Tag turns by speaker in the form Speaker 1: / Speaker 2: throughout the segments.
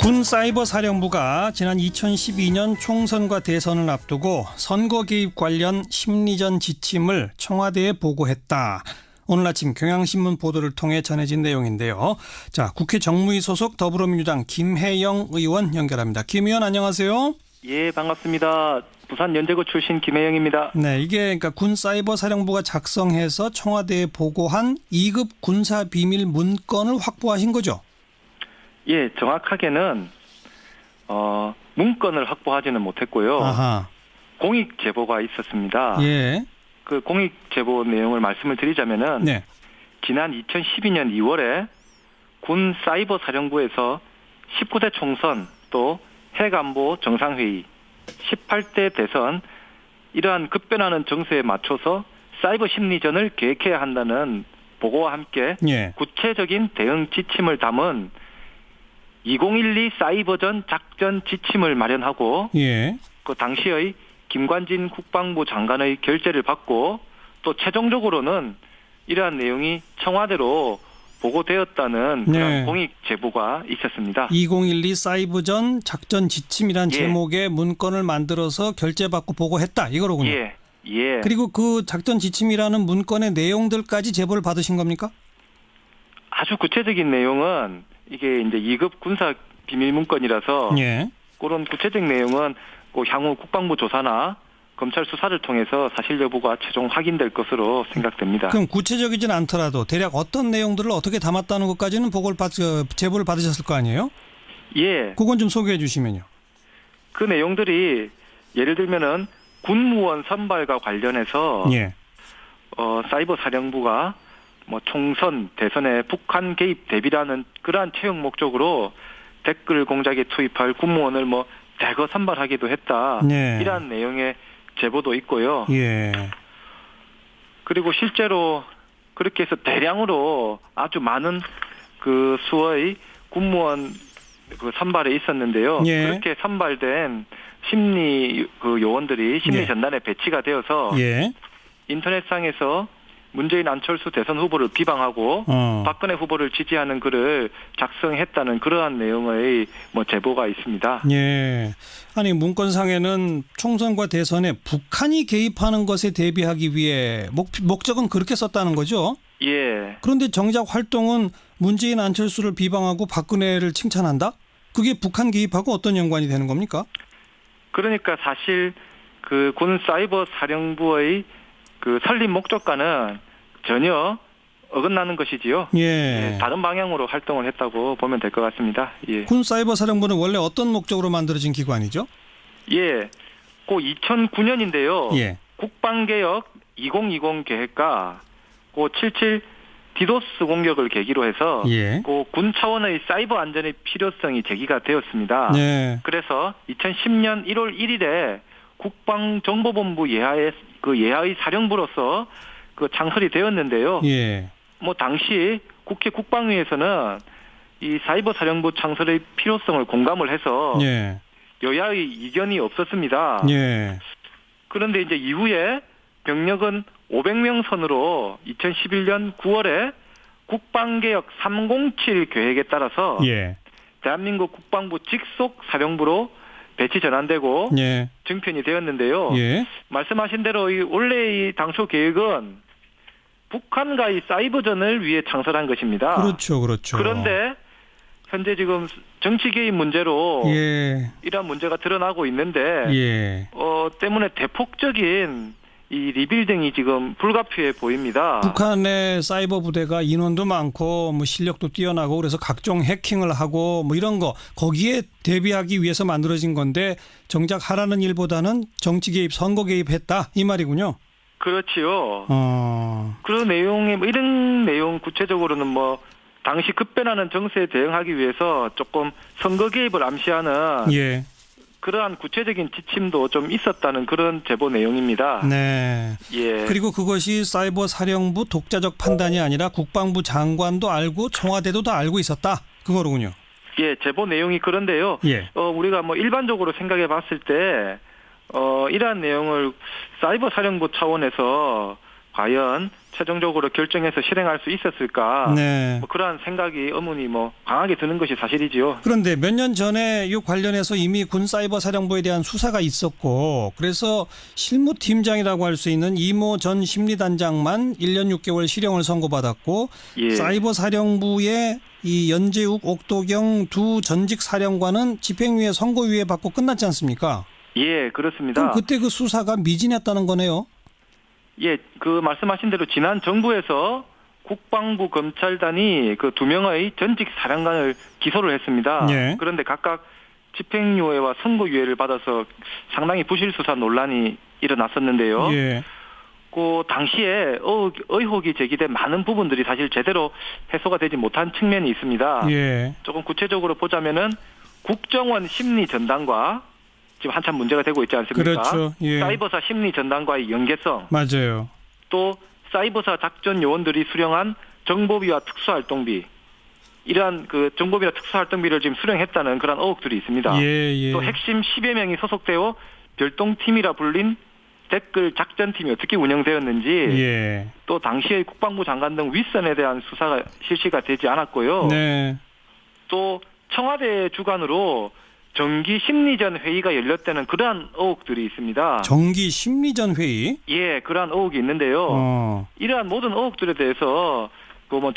Speaker 1: 군사이버사령부가 지난 2012년 총선과 대선을 앞두고 선거 개입 관련 심리전 지침을 청와대에 보고했다. 오늘 아침 경향신문 보도를 통해 전해진 내용인데요. 자, 국회 정무위 소속 더불어민주당 김혜영 의원 연결합니다. 김 의원 안녕하세요.
Speaker 2: 예, 반갑습니다. 부산 연제구 출신 김혜영입니다.
Speaker 1: 네, 이게 그러니까 군사이버사령부가 작성해서 청와대에 보고한 2급 군사비밀 문건을 확보하신 거죠?
Speaker 2: 예, 정확하게는 문건을 확보하지는 못했고요.
Speaker 1: 아하.
Speaker 2: 공익 제보가 있었습니다.
Speaker 1: 예.
Speaker 2: 그 공익 제보 내용을 말씀을 드리자면은
Speaker 1: 네.
Speaker 2: 지난 2012년 2월에 군 사이버 사령부에서 19대 총선 또 핵안보 정상회의 18대 대선 이러한 급변하는 정세에 맞춰서 사이버 심리전을 계획해야 한다는 보고와 함께
Speaker 1: 예.
Speaker 2: 구체적인 대응 지침을 담은 2012 사이버전 작전 지침을 마련하고
Speaker 1: 예.
Speaker 2: 그 당시의 김관진 국방부 장관의 결재를 받고 또 최종적으로는 이러한 내용이 청와대로 보고되었다는
Speaker 1: 네.
Speaker 2: 그런 공익 제보가 있었습니다.
Speaker 1: 2012 사이버전 작전 지침이란
Speaker 2: 예.
Speaker 1: 제목의 문건을 만들어서 결재받고 보고했다 이거로군요.
Speaker 2: 예. 예.
Speaker 1: 그리고 그 작전 지침이라는 문건의 내용들까지 제보를 받으신 겁니까?
Speaker 2: 아주 구체적인 내용은 이게 이제 2급 군사 비밀 문건이라서
Speaker 1: 예.
Speaker 2: 그런 구체적 내용은 그 향후 국방부 조사나 검찰 수사를 통해서 사실 여부가 최종 확인될 것으로 생각됩니다.
Speaker 1: 그럼 구체적이진 않더라도 대략 어떤 내용들을 어떻게 담았다는 것까지는 제보를 받으셨을 거 아니에요?
Speaker 2: 예.
Speaker 1: 그건 좀 소개해 주시면요.
Speaker 2: 그 내용들이 예를 들면은 군무원 선발과 관련해서
Speaker 1: 예.
Speaker 2: 사이버 사령부가 뭐 총선, 대선에 북한 개입 대비라는 그러한 채용 목적으로 댓글 공작에 투입할 군무원을 뭐 대거 선발하기도 했다.
Speaker 1: 네.
Speaker 2: 이러한 내용의 제보도 있고요.
Speaker 1: 예.
Speaker 2: 그리고 실제로 그렇게 해서 대량으로 아주 많은 그 수의 군무원 그 선발에 있었는데요.
Speaker 1: 예.
Speaker 2: 그렇게 선발된 심리 그 요원들이 심리
Speaker 1: 예.
Speaker 2: 전단에 배치가 되어서
Speaker 1: 예.
Speaker 2: 인터넷상에서 문재인 안철수 대선 후보를 비방하고 박근혜 후보를 지지하는 글을 작성했다는 그러한 내용의 뭐 제보가 있습니다.
Speaker 1: 예. 아니 문건상에는 총선과 대선에 북한이 개입하는 것에 대비하기 위해 목적은 그렇게 썼다는 거죠?
Speaker 2: 예.
Speaker 1: 그런데 정작 활동은 문재인 안철수를 비방하고 박근혜를 칭찬한다? 그게 북한 개입하고 어떤 연관이 되는 겁니까?
Speaker 2: 그러니까 사실 그 군 사이버 사령부의 그 설립 목적과는 전혀 어긋나는 것이지요.
Speaker 1: 예.
Speaker 2: 다른 방향으로 활동을 했다고 보면 될 것 같습니다. 예.
Speaker 1: 군 사이버 사령부는 원래 어떤 목적으로 만들어진 기관이죠?
Speaker 2: 예. 그 2009년인데요.
Speaker 1: 예.
Speaker 2: 국방개혁 2020 계획과 그 77 디도스 공격을 계기로 해서
Speaker 1: 예.
Speaker 2: 그 군 차원의 사이버 안전의 필요성이 제기가 되었습니다.
Speaker 1: 네.
Speaker 2: 그래서 2010년 1월 1일에 국방정보본부 예하의 사령부로서 그 창설이 되었는데요.
Speaker 1: 예.
Speaker 2: 뭐 당시 국회 국방위에서는 이 사이버 사령부 창설의 필요성을 공감을 해서
Speaker 1: 예.
Speaker 2: 여야의 이견이 없었습니다.
Speaker 1: 예.
Speaker 2: 그런데 이제 이후에 병력은 500명 선으로 2011년 9월에 국방개혁 307 계획에 따라서
Speaker 1: 예.
Speaker 2: 대한민국 국방부 직속 사령부로 배치 전환되고
Speaker 1: 예.
Speaker 2: 증편이 되었는데요.
Speaker 1: 예.
Speaker 2: 말씀하신 대로 원래 이 당초 계획은 북한과의 사이버전을 위해 창설한 것입니다.
Speaker 1: 그렇죠. 그렇죠.
Speaker 2: 그런데 현재 지금 정치 개입 문제로
Speaker 1: 예.
Speaker 2: 이러한 문제가 드러나고 있는데
Speaker 1: 예.
Speaker 2: 때문에 대폭적인 이 리빌딩이 지금 불가피해 보입니다.
Speaker 1: 북한의 사이버 부대가 인원도 많고 뭐 실력도 뛰어나고 그래서 각종 해킹을 하고 뭐 이런 거 거기에 대비하기 위해서 만들어진 건데 정작 하라는 일보다는 정치 개입, 선거 개입했다 이 말이군요.
Speaker 2: 그렇지요. 그
Speaker 1: 그
Speaker 2: 내용에 뭐 이런 내용 구체적으로는 뭐 당시 급변하는 정세에 대응하기 위해서 조금 선거 개입을 암시하는
Speaker 1: 예.
Speaker 2: 그러한 구체적인 지침도 좀 있었다는 그런 제보 내용입니다.
Speaker 1: 네.
Speaker 2: 예.
Speaker 1: 그리고 그것이 사이버 사령부 독자적 판단이 아니라 국방부 장관도 알고 청와대도 다 알고 있었다. 그거로군요.
Speaker 2: 예, 제보 내용이 그런데요.
Speaker 1: 예.
Speaker 2: 우리가 뭐 일반적으로 생각해 봤을 때 이러한 내용을 사이버 사령부 차원에서 과연 최종적으로 결정해서 실행할 수 있었을까?
Speaker 1: 네.
Speaker 2: 뭐 그러한 생각이 의문이 강하게 드는 것이 사실이지요.
Speaker 1: 그런데 몇 년 전에 이 관련해서 이미 군 사이버 사령부에 대한 수사가 있었고 그래서 실무팀장이라고 할 수 있는 이모 전 심리단장만 1년 6개월 실형을 선고받았고
Speaker 2: 예.
Speaker 1: 사이버 사령부의 이 연재욱, 옥도경 두 전직 사령관은 집행유예, 선고유예 받고 끝났지 않습니까?
Speaker 2: 예, 그렇습니다.
Speaker 1: 그럼 그때 그 수사가 미진했다는 거네요.
Speaker 2: 예, 그 말씀하신 대로 지난 정부에서 국방부 검찰단이 그 두 명의 전직 사령관을 기소를 했습니다.
Speaker 1: 예.
Speaker 2: 그런데 각각 집행유예와 선고유예를 받아서 상당히 부실 수사 논란이 일어났었는데요.
Speaker 1: 예.
Speaker 2: 그 당시에 의혹이 제기된 많은 부분들이 사실 제대로 해소가 되지 못한 측면이 있습니다.
Speaker 1: 예.
Speaker 2: 조금 구체적으로 보자면은 국정원 심리 전단과 지금 한참 문제가 되고 있지 않습니까?
Speaker 1: 그렇죠. 예.
Speaker 2: 사이버사 심리 전단과의 연계성,
Speaker 1: 맞아요.
Speaker 2: 또 사이버사 작전 요원들이 수령한 정보비와 특수활동비, 이러한 그 정보비와 특수활동비를 지금 수령했다는 그런 의혹들이 있습니다.
Speaker 1: 예.
Speaker 2: 또 핵심 10여 명이 소속되어 별동팀이라 불린 댓글 작전팀이 어떻게 운영되었는지,
Speaker 1: 예.
Speaker 2: 또 당시의 국방부 장관 등 윗선에 대한 수사가 실시가 되지 않았고요.
Speaker 1: 네.
Speaker 2: 또 청와대 주관으로 정기 심리전 회의가 열렸다는 그러한 의혹들이 있습니다.
Speaker 1: 정기 심리전 회의.
Speaker 2: 예, 그러한 의혹이 있는데요. 이러한 모든 의혹들에 대해서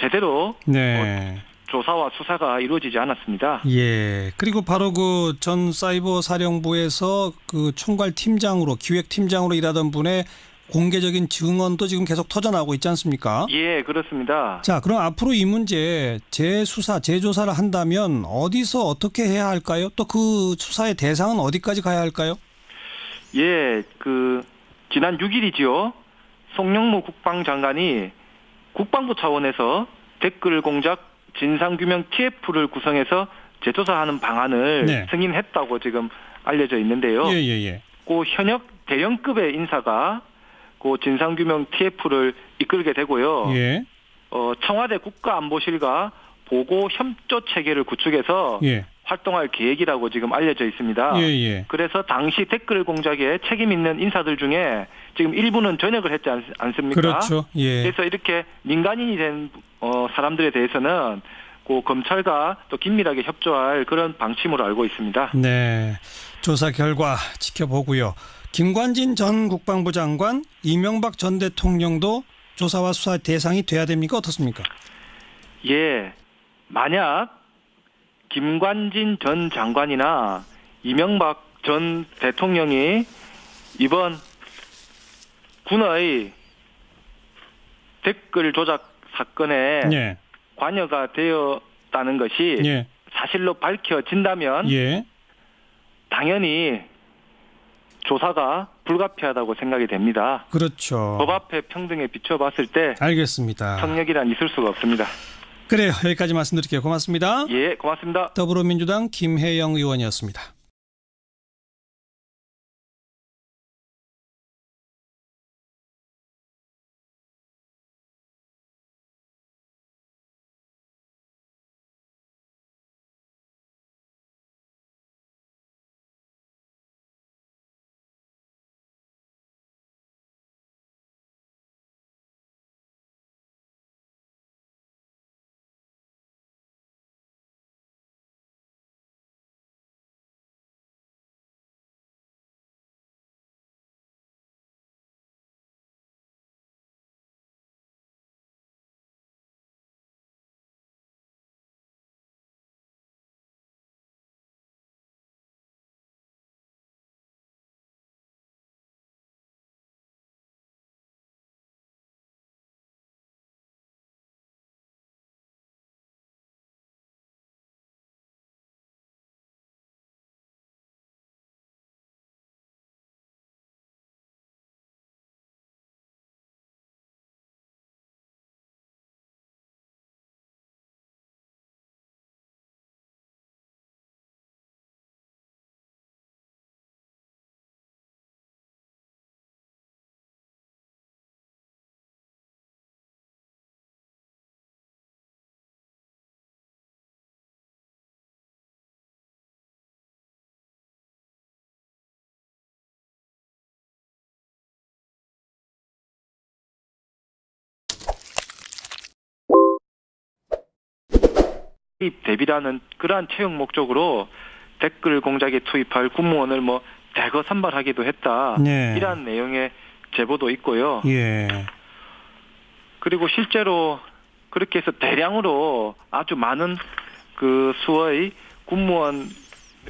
Speaker 2: 제대로
Speaker 1: 네.
Speaker 2: 조사와 수사가 이루어지지 않았습니다.
Speaker 1: 예. 그리고 바로 그 전 사이버 사령부에서 그 총괄 팀장으로 기획 팀장으로 일하던 분의 공개적인 증언도 지금 계속 터져나오고 있지 않습니까?
Speaker 2: 예, 그렇습니다.
Speaker 1: 자, 그럼 앞으로 이 문제 재수사, 재조사를 한다면 어디서 어떻게 해야 할까요? 또 그 수사의 대상은 어디까지 가야 할까요?
Speaker 2: 예, 지난 6일이지요. 송영무 국방장관이 국방부 차원에서 댓글 공작 진상규명 TF를 구성해서 재조사하는 방안을
Speaker 1: 네.
Speaker 2: 승인했다고 지금 알려져 있는데요.
Speaker 1: 예.
Speaker 2: 그 현역 대령급의 인사가 그 진상규명 TF를 이끌게 되고요.
Speaker 1: 예.
Speaker 2: 청와대 국가안보실과 보고 협조 체계를 구축해서
Speaker 1: 예.
Speaker 2: 활동할 계획이라고 지금 알려져 있습니다.
Speaker 1: 예.
Speaker 2: 그래서 당시 댓글 공작에 책임 있는 인사들 중에 지금 일부는 전역을 했지 않습니까?
Speaker 1: 그렇죠. 예.
Speaker 2: 그래서 이렇게 민간인이 된 사람들에 대해서는 그 검찰과 또 긴밀하게 협조할 그런 방침으로 알고 있습니다.
Speaker 1: 네. 조사 결과 지켜보고요. 김관진 전 국방부 장관, 이명박 전 대통령도 조사와 수사 대상이 돼야 됩니까? 어떻습니까?
Speaker 2: 예. 만약 김관진 전 장관이나 이명박 전 대통령이 이번 군의 댓글 조작 사건에
Speaker 1: 예.
Speaker 2: 관여가 되었다는 것이
Speaker 1: 예.
Speaker 2: 사실로 밝혀진다면
Speaker 1: 예.
Speaker 2: 당연히 조사가 불가피하다고 생각이 됩니다.
Speaker 1: 그렇죠.
Speaker 2: 법 앞에 평등에 비춰봤을 때
Speaker 1: 알겠습니다.
Speaker 2: 성역이란 있을 수가 없습니다.
Speaker 1: 그래요. 여기까지 말씀드릴게요. 고맙습니다.
Speaker 2: 예, 고맙습니다.
Speaker 1: 더불어민주당 김혜영 의원이었습니다.
Speaker 2: 개입 대비라는 그러한 채용 목적으로 댓글 공작에 투입할 군무원을 뭐 대거 선발하기도 했다.
Speaker 1: 네.
Speaker 2: 이러한 내용의 제보도 있고요.
Speaker 1: 예.
Speaker 2: 그리고 실제로 그렇게 해서 대량으로 아주 많은 그 수의 군무원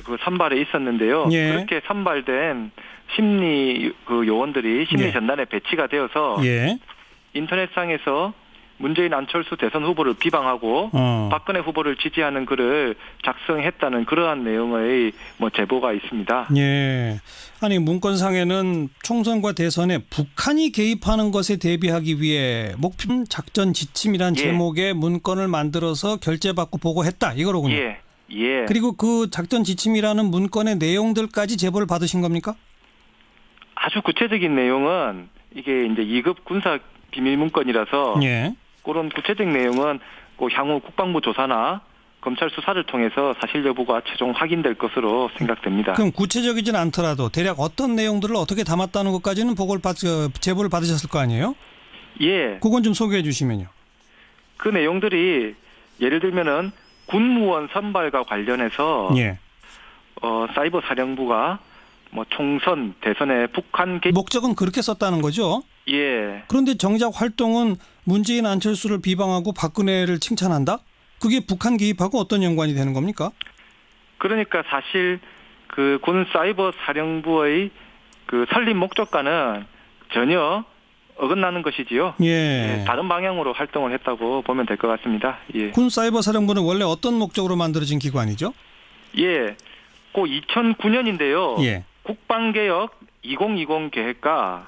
Speaker 2: 그 선발에 있었는데요.
Speaker 1: 예.
Speaker 2: 그렇게 선발된 심리 그 요원들이 심리
Speaker 1: 예.
Speaker 2: 전단에 배치가 되어서
Speaker 1: 예.
Speaker 2: 인터넷상에서 문재인 안철수 대선 후보를 비방하고 박근혜 후보를 지지하는 글을 작성했다는 그러한 내용의 뭐 제보가 있습니다.
Speaker 1: 예. 아니 문건상에는 총선과 대선에 북한이 개입하는 것에 대비하기 위해 목표 작전 지침이란
Speaker 2: 예.
Speaker 1: 제목의 문건을 만들어서 결재받고 보고했다 이거로군요.
Speaker 2: 예. 예.
Speaker 1: 그리고 그 작전 지침이라는 문건의 내용들까지 제보를 받으신 겁니까?
Speaker 2: 아주 구체적인 내용은 이게 이제 2급 군사 비밀 문건이라서
Speaker 1: 예.
Speaker 2: 그런 구체적 내용은 그 향후 국방부 조사나 검찰 수사를 통해서 사실 여부가 최종 확인될 것으로 생각됩니다.
Speaker 1: 그럼 구체적이진 않더라도 대략 어떤 내용들을 어떻게 담았다는 것까지는 제보를 받으셨을 거 아니에요?
Speaker 2: 예.
Speaker 1: 그건 좀 소개해 주시면요.
Speaker 2: 그 내용들이 예를 들면은 군무원 선발과 관련해서
Speaker 1: 예.
Speaker 2: 사이버 사령부가 뭐 총선 대선에 북한 개입
Speaker 1: 목적은 그렇게 썼다는 거죠.
Speaker 2: 예.
Speaker 1: 그런데 정작 활동은 문재인 안철수를 비방하고 박근혜를 칭찬한다? 그게 북한 개입하고 어떤 연관이 되는 겁니까?
Speaker 2: 그러니까 사실 그 군 사이버 사령부의 그 설립 목적과는 전혀 어긋나는 것이지요.
Speaker 1: 예.
Speaker 2: 다른 방향으로 활동을 했다고 보면 될 것 같습니다. 예.
Speaker 1: 군 사이버 사령부는 원래 어떤 목적으로 만들어진 기관이죠?
Speaker 2: 예. 그 2009년인데요.
Speaker 1: 예.
Speaker 2: 국방개혁 2020 계획과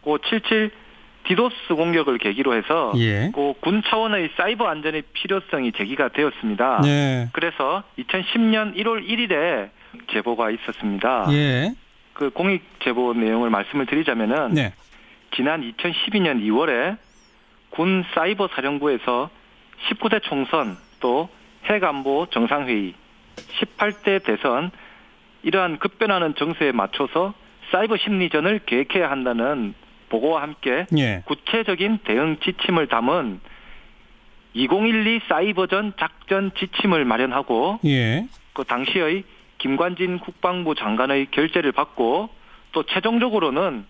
Speaker 2: 그 77 디도스 공격을 계기로 해서
Speaker 1: 예.
Speaker 2: 그 군 차원의 사이버 안전의 필요성이 제기가 되었습니다.
Speaker 1: 네.
Speaker 2: 그래서 2010년 1월 1일에 제보가 있었습니다.
Speaker 1: 예.
Speaker 2: 그 공익 제보 내용을 말씀을 드리자면은
Speaker 1: 네.
Speaker 2: 지난 2012년 2월에 군 사이버 사령부에서 19대 총선 또 핵안보 정상회의 18대 대선 이러한 급변하는 정세에 맞춰서 사이버 심리전을 계획해야 한다는 보고와 함께
Speaker 1: 예.
Speaker 2: 구체적인 대응 지침을 담은 2012 사이버전 작전 지침을 마련하고
Speaker 1: 예.
Speaker 2: 그 당시의 김관진 국방부 장관의 결재를 받고 또 최종적으로는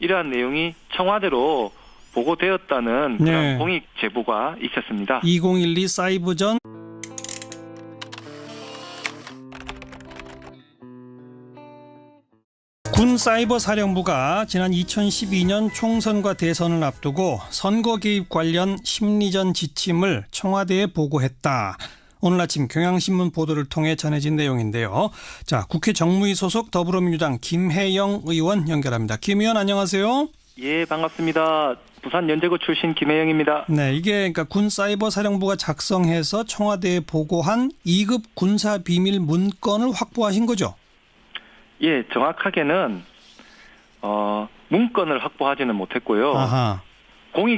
Speaker 2: 이러한 내용이 청와대로 보고되었다는
Speaker 1: 네.
Speaker 2: 그런 공익 제보가 있었습니다.
Speaker 1: 2012 사이버전 군 사이버 사령부가 지난 2012년 총선과 대선을 앞두고 선거 개입 관련 심리전 지침을 청와대에 보고했다. 오늘 아침 경향신문 보도를 통해 전해진 내용인데요. 자, 국회 정무위 소속 더불어민주당 김혜영 의원 연결합니다. 김 의원 안녕하세요.
Speaker 2: 예, 반갑습니다. 부산 연제구 출신 김혜영입니다.
Speaker 1: 네, 이게 그러니까 군 사이버 사령부가 작성해서 청와대에 보고한 2급 군사 비밀 문건을 확보하신 거죠?
Speaker 2: 예, 정확하게는 문건을 확보하지는 못했고요.
Speaker 1: 아하.
Speaker 2: 공익